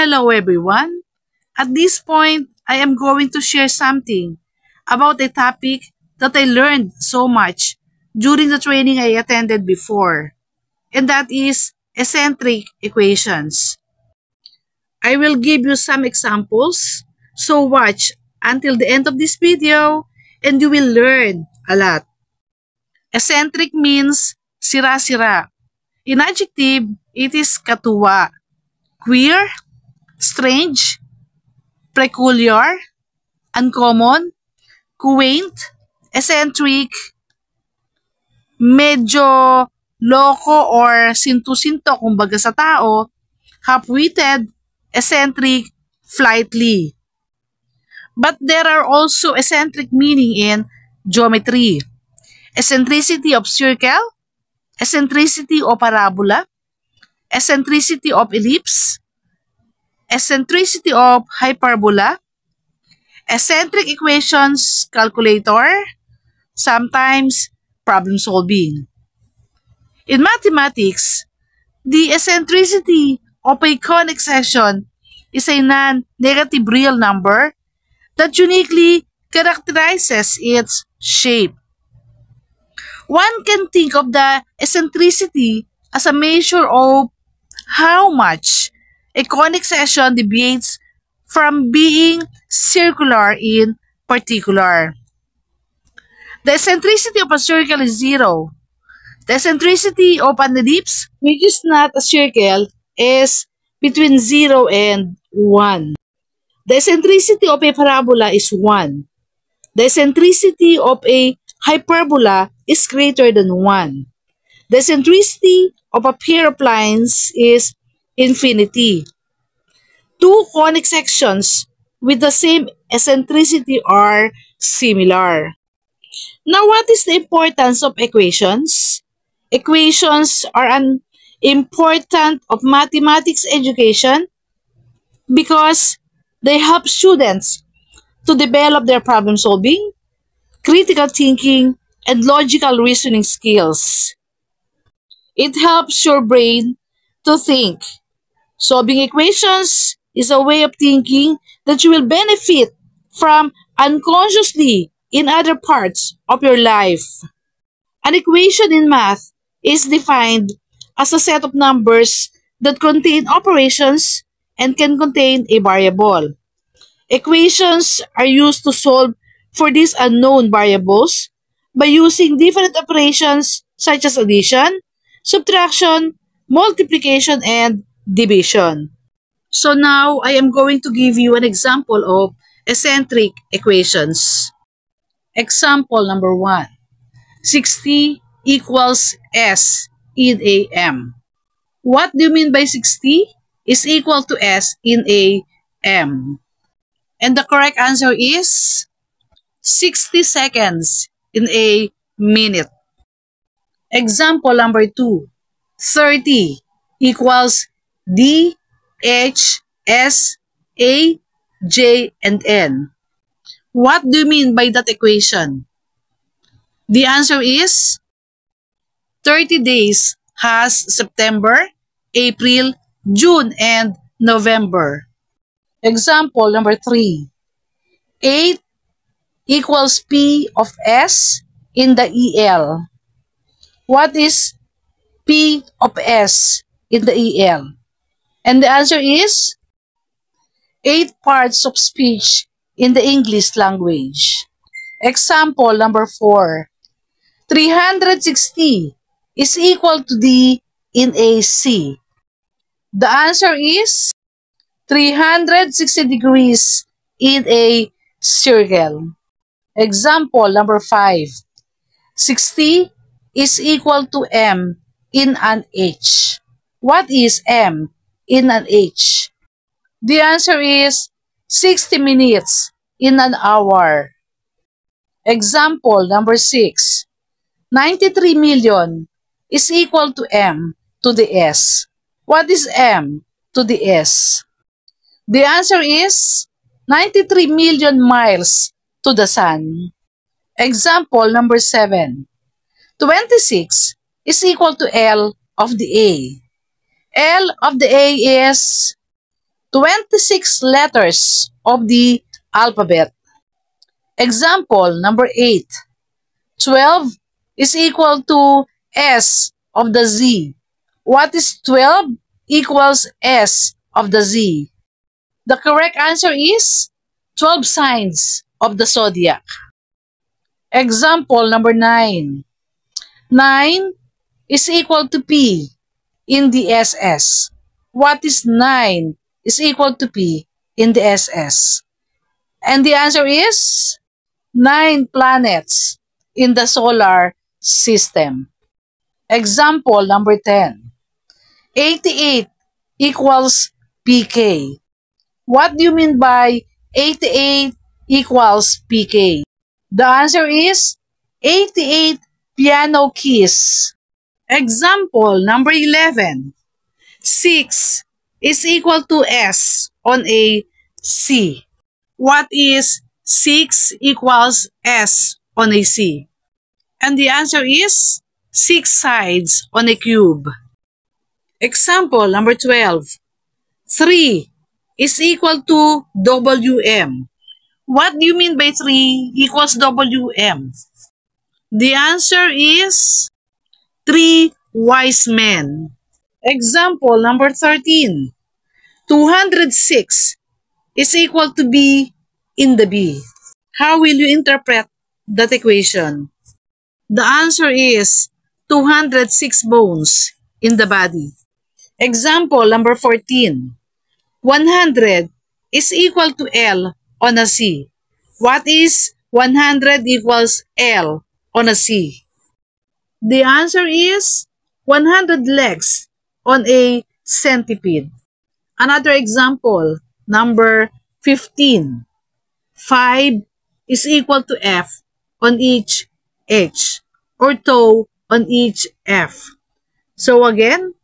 Hello everyone. At this point, I am going to share something about a topic that I learned so much during the training I attended before, and that is eccentric equations. I will give you some examples, so watch until the end of this video and you will learn a lot. Eccentric means sira-sira. In adjective, it is katuwa, queer, strange, peculiar, uncommon, quaint, eccentric, medyo loko or sinto-sinto kumbaga sa tao, half-witted, eccentric, flightly. But there are also eccentric meaning in geometry. Eccentricity of circle, eccentricity of parabola, eccentricity of ellipse, eccentricity of hyperbola, eccentric equations calculator, sometimes problem solving. In mathematics, the eccentricity of a conic section is a non-negative real number that uniquely characterizes its shape. One can think of the eccentricity as a measure of how much a conic section deviates from being circular in particular. The eccentricity of a circle is 0. The eccentricity of an ellipse, which is not a circle, is between 0 and 1. The eccentricity of a parabola is 1. The eccentricity of a hyperbola is greater than 1. The eccentricity of a pair of lines is infinity. Two conic sections with the same eccentricity are similar. Now, what is the importance of equations? Equations are an important of mathematics education because they help students to develop their problem solving, critical thinking, and logical reasoning skills. It helps your brain to think. Solving equations is a way of thinking that you will benefit from unconsciously in other parts of your life. An equation in math is defined as a set of numbers that contain operations and can contain a variable. Equations are used to solve for these unknown variables by using different operations such as addition, subtraction, multiplication, and division. So now, I am going to give you an example of eccentric equations. Example number 1. 60 equals S in AM. What do you mean by 60 is equal to S in AM? And the correct answer is 60 seconds in a minute. Example number 2. 30 equals D, H, S, A, J, and N. What do you mean by that equation? The answer is 30 days has September, April, June, and November. Example number 3. 8 equals P of S in the EL. What is P of S in the EL? And the answer is 8 parts of speech in the English language. Example number 4. 360 is equal to D in AC. The answer is 360 degrees in a circle. Example number 5. 60 is equal to M in an H. What is M in an H? The answer is 60 minutes in an hour. Example number 6. 93 million is equal to M to the S. What is M to the S? The answer is 93 million miles to the sun. Example number 7. 26 is equal to L of the A. L of the A is 26 letters of the alphabet. Example number 8. 12 is equal to S of the Z. What is 12 equals S of the Z? The correct answer is 12 signs of the zodiac. Example number 9. 9 is equal to P in the SS. What is 9 is equal to P in the SS? And the answer is 9 planets in the solar system. Example number 10. 88 equals PK. What do you mean by 88 equals PK? The answer is 88 piano keys. Example number 11. 6 is equal to S on a C. What is 6 equals S on a C? And the answer is 6 sides on a cube. Example number 12. 3 is equal to WM. What do you mean by 3 equals WM? The answer is 3 wise men. Example number 13. 206 is equal to B in the B. How will you interpret that equation? The answer is 206 bones in the body. Example number 14. 100 is equal to L on a C. What is 100 equals L on a C? The answer is 100 legs on a centipede. Another example, number 15. 5 is equal to F on each H or toe on each F. So again,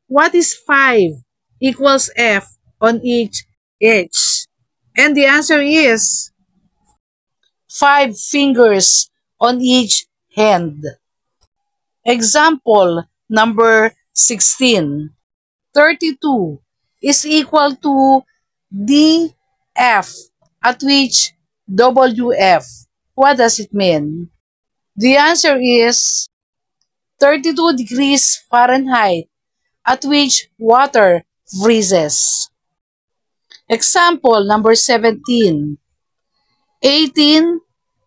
what is 5 equals F on each H? And the answer is 5 fingers on each hand. Example number 16. 32 is equal to DF at which WF. What does it mean? The answer is 32 degrees Fahrenheit at which water freezes. Example number 17. 18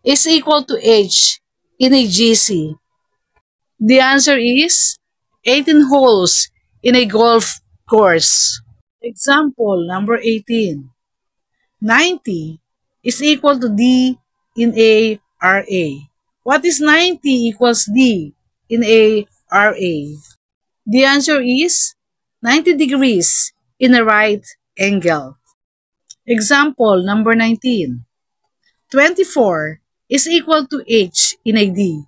is equal to H in a GC. The answer is 18 holes in a golf course. Example number 18. 90 is equal to D in a RA. What is 90 equals D in a RA? The answer is 90 degrees in a right angle. Example number 19. 24 is equal to H in a D.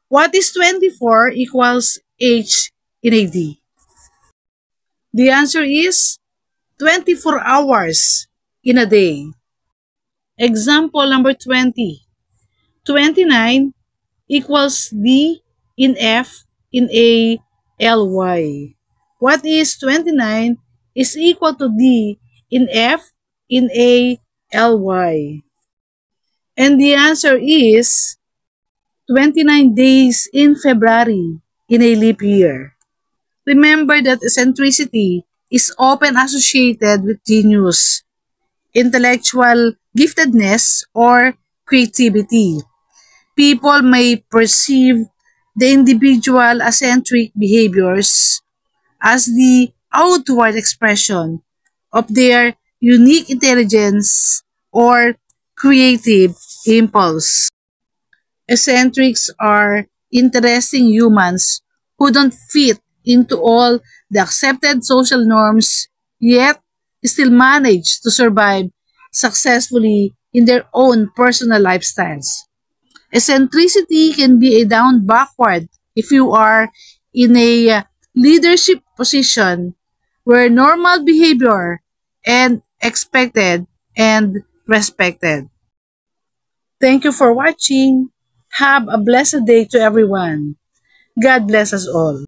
What is 24 equals H in a D? The answer is 24 hours in a day. Example number 20. 29 equals D in F in a LY. What is 29 is equal to D in F in a LY? And the answer is 29 days in February in a leap year. Remember that eccentricity is often associated with genius, intellectual giftedness, or creativity. People may perceive the individual eccentric behaviors as the outward expression of their unique intelligence or creative impulse. Eccentrics are interesting humans who don't fit into all the accepted social norms, yet still manage to survive successfully in their own personal lifestyles. Eccentricity can be a down backward if you are in a leadership position where normal behavior and expected and respected. Thank you for watching. Have a blessed day to everyone. God bless us all.